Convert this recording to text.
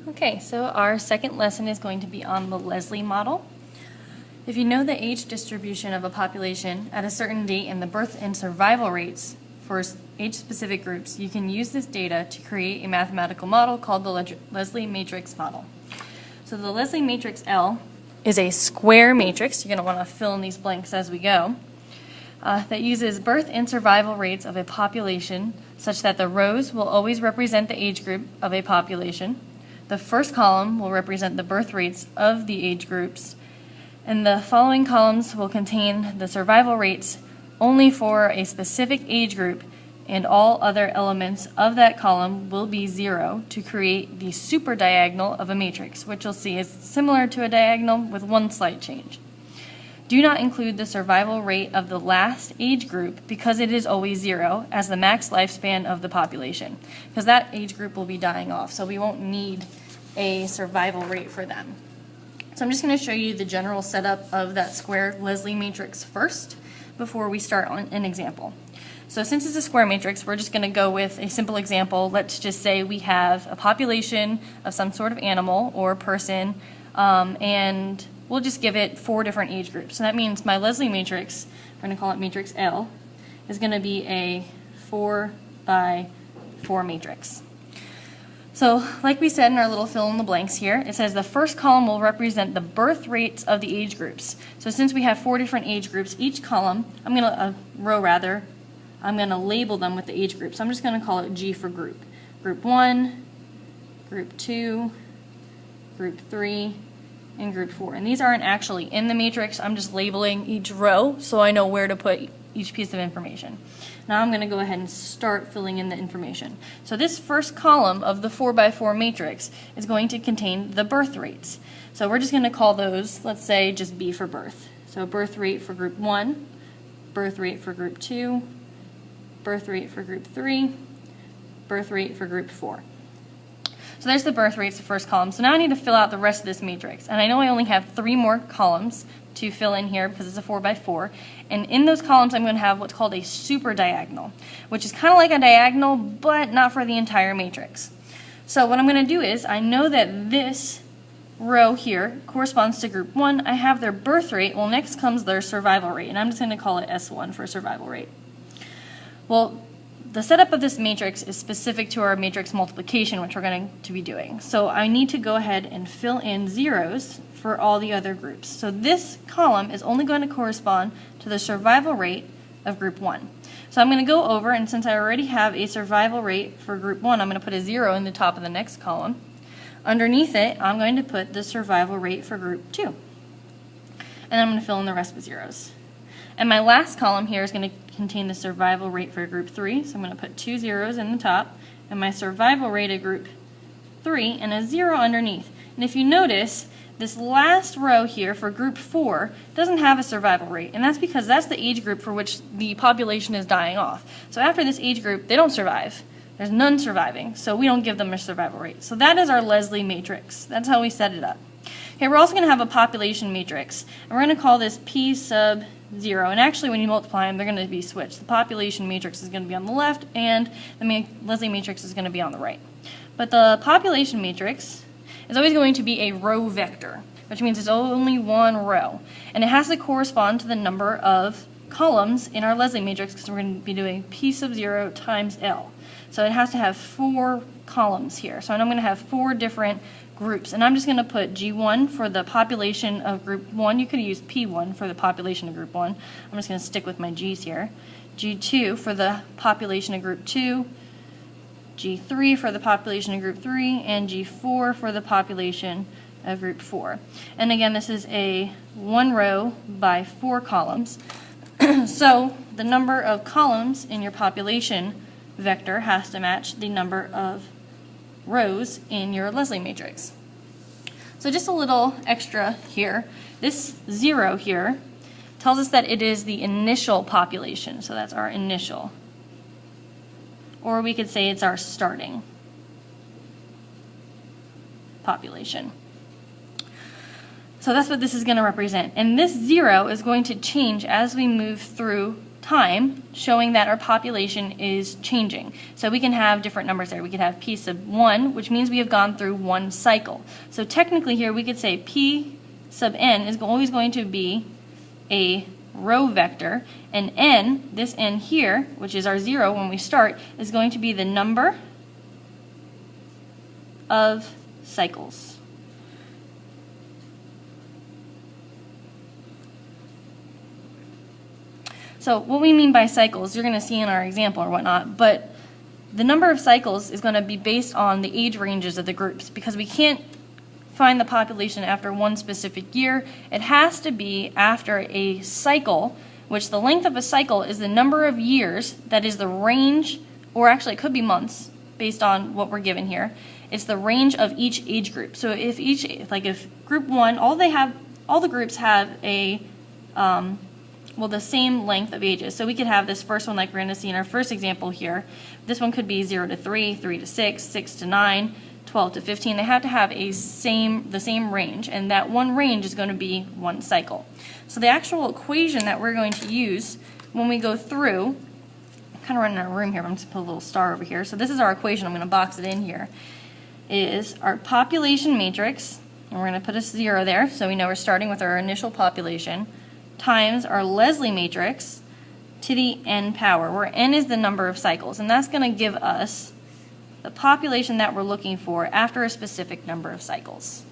Okay, so our second lesson is going to be on the Leslie model. If you know the age distribution of a population at a certain date and the birth and survival rates for age-specific groups, you can use this data to create a mathematical model called the Leslie matrix model. So the Leslie matrix L is a square matrix. You're going to want to fill in these blanks as we go. That uses birth and survival rates of a population such that the rows will always represent the age group of a population. The first column will represent the birth rates of the age groups, and the following columns will contain the survival rates only for a specific age group, and all other elements of that column will be 0 to create the super diagonal of a matrix, which you'll see is similar to a diagonal with one slight change. Do not include the survival rate of the last age group because it is always 0 as the max lifespan of the population, because that age group will be dying off, so we won't need a survival rate for them. So I'm just going to show you the general setup of that square Leslie matrix first before we start on an example. So since it's a square matrix, we're just going to go with a simple example. Let's just say we have a population of some sort of animal or person, and we'll just give it 4 different age groups. So that means my Leslie matrix, we're going to call it matrix L, is going to be a 4 by 4 matrix. So like we said in our little fill in the blanks here, it says the first column will represent the birth rates of the age groups. So since we have 4 different age groups, each column, I'm going to label them with the age group. So I'm just going to call it G for group. Group 1, group 2, group 3, and group 4. And these aren't actually in the matrix. I'm just labeling each row so I know where to put each piece of information. Now I'm going to go ahead and start filling in the information. So this first column of the 4 by 4 matrix is going to contain the birth rates. So we're just going to call those, let's say, just B for birth. So birth rate for group 1, birth rate for group 2, birth rate for group 3, birth rate for group 4. So there's the birth rates, the first column. So now I need to fill out the rest of this matrix. And I know I only have 3 more columns to fill in here because it's a 4 by 4. And in those columns I'm going to have what's called a super diagonal, which is kind of like a diagonal but not for the entire matrix. So what I'm going to do is, I know that this row here corresponds to group 1. I have their birth rate. Well, next comes their survival rate, and I'm just going to call it S1 for survival rate. Well, the setup of this matrix is specific to our matrix multiplication, which we're going to be doing. So I need to go ahead and fill in zeros for all the other groups. So this column is only going to correspond to the survival rate of group 1. So I'm going to go over, and since I already have a survival rate for group 1, I'm going to put a 0 in the top of the next column. Underneath it, I'm going to put the survival rate for group 2. And then I'm going to fill in the rest with zeros. And my last column here is going to contain the survival rate for group 3, so I'm going to put 2 zeros in the top, and my survival rate of group 3, and a 0 underneath. And if you notice, this last row here for group 4 doesn't have a survival rate, and that's because that's the age group for which the population is dying off. So after this age group, they don't survive. There's none surviving, so we don't give them a survival rate. So that is our Leslie matrix. That's how we set it up. Okay, we're also going to have a population matrix, and we're going to call this P sub 0, and actually when you multiply them, they're going to be switched. The population matrix is going to be on the left, and the Leslie matrix is going to be on the right. But the population matrix is always going to be a row vector, which means it's only one row, and it has to correspond to the number of columns in our Leslie matrix because we're going to be doing P sub 0 times L. So it has to have 4 columns here. So I'm going to have 4 different groups, and I'm just going to put G1 for the population of group 1. You could use P1 for the population of group 1. I'm just going to stick with my G's here. G2 for the population of group 2, G3 for the population of group 3, and G4 for the population of group 4. And again, this is a 1 row by 4 columns. So the number of columns in your population vector has to match the number of rows in your Leslie matrix. So just a little extra here. This 0 here tells us that it is the initial population. So that's our initial. Or we could say it's our starting population. So that's what this is going to represent. And this 0 is going to change as we move through time, showing that our population is changing. So we can have different numbers there. We could have p sub 1, which means we have gone through one cycle. So technically here we could say p sub n is always going to be a row vector, and n, this n here, which is our 0 when we start, is going to be the number of cycles. So what we mean by cycles, you're going to see in our example or whatnot, but the number of cycles is going to be based on the age ranges of the groups, because we can't find the population after one specific year. It has to be after a cycle, which the length of a cycle is the number of years, that is the range, or actually it could be months based on what we're given here. It's the range of each age group. So if if group 1, all the groups have a the same length of ages. So we could have this first one like we're going to see in our first example here. This one could be 0 to 3, 3 to 6, 6 to 9, 12 to 15. They have to have the same range, and that one range is going to be one cycle. So the actual equation that we're going to use when we go through, I'm kind of running out of room here, but I'm just going to put a little star over here. So this is our equation. I'm going to box it in here. Is our population matrix, and we're going to put a 0 there, so we know we're starting with our initial population, times our Leslie matrix to the n power, where n is the number of cycles, and that's going to give us the population that we're looking for after a specific number of cycles.